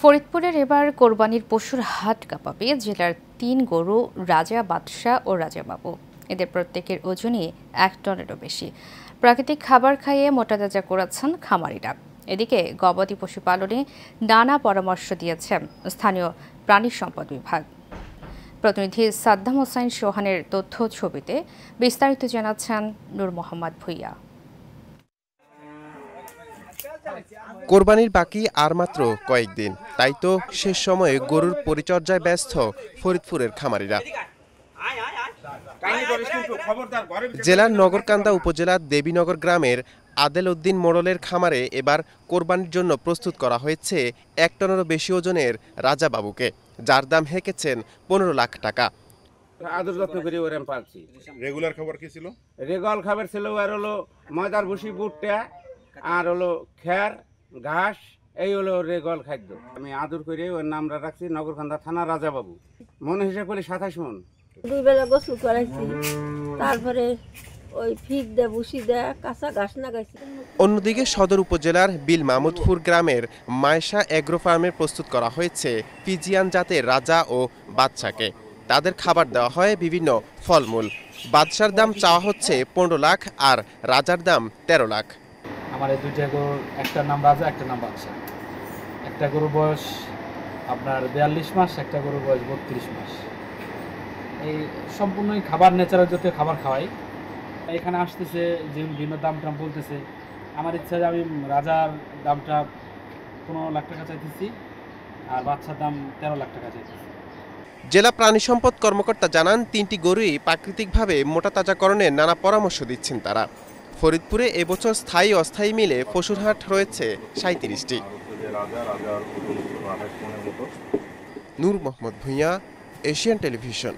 ফরিদপুরের এবার কোরবানির পশুর হাট কাঁপাবে জেলার ৩ গরু রাজা বাদশা ও রাজা বাবু। এদের প্রত্যেকের ওজনই ১ টনেরও বেশি। প্রাকৃতিক খাবার খাইয়ে মোটাতাজা করাচ্ছেন খামারিরা। এদিকে গবাদি পশু পালনে নানা পরামর্শ দিয়েছেন স্থানীয় প্রাণী সম্পদ বিভাগ। প্রতিনিধি সাদ্দাম হোসাইন সোহানের তথ্য ছবিতে বিস্তারিত জানাচ্ছেন নূর মোহাম্মদ ভুইয়া। কোরবানির বাকি আর মাত্র কয়েকদিন, তাই তো শেষ সময়ে গরুর পরিচর্যায় ব্যস্ত ফরিদপুরের খামারিরা। জেলার নগরকান্দা উপজেলার দেবীনগর গ্রামের আদেল উদ্দিন মোড়লের খামারে এবার কোরবানির জন্য প্রস্তুত করা হয়েছে ১ টনেরও বেশি ওজনের রাজা বাবুকে, যার দাম হেঁকেছেন ১৫ লাখ টাকা। আদর যত্ন করে ওরে পাচ্ছি। রেগুলার খাবার কি ছিল? রেগুলার খাবার ছিল আর হলো ময়দার ভুসি, বুটটা আর হলো খের ঘাস, এই হলো রেগুলার খাদ্য। আমি আদর করে ওর নামটা রাখছি নগরকান্দা থানা রাজা বাবু। মনে হিসাব করে ২৭ মন। 2 বেলা গোসল করাইছি, তারপরে ওই ফিড দে ভুসি দে কাঁচা ঘাস লাগাইছি। অন্যদিকে সদর উপজেলার বিল মাহমুদপুর গ্রামের মায়েশা এগ্রো ফার্মে প্রস্তুত করা হয়েছে ফিজিয়ান জাতের রাজা ও বাদশাকে। তাদের খাবার দেওয়া হয় বিভিন্ন ফলমূল। বাদশার দাম চাওয়া হচ্ছে ১৫ লাখ আর রাজার দাম ১৩ লাখ। আমার এই দুইটা গরুর একটার নাম রাজা, একটার নাম বাদশা। একটা গরুর বয়স আপনার ৪২ মাস, একটা গরুর বয়স ৩২ মাস। এই সম্পূর্ণই খাবার ন্যাচারাল জাতীয় খাবার খাওয়াই। এখানে আসতেছে যে বিভিন্ন দাম টাম বলতেছে, আমার ইচ্ছা যে আমি রাজার দামটা ১৫ লাখ টাকা চাইতেছি আর বাদশার দাম ১৩ লাখ টাকা চাইতেছি। জেলা প্রাণী সম্পদ কর্মকর্তা জানান ৩টি গরুই প্রাকৃতিকভাবে মোটাতাজাকরণের নানা পরামর্শ দিচ্ছেন তারা। ফরিদপুরে এবছর স্থায়ী অস্থায়ী মিলে পশুর হাট রয়েছে ৩৭টি। নূর মোহাম্মদ ভুইয়া, এশিয়ান টেলিভিশন।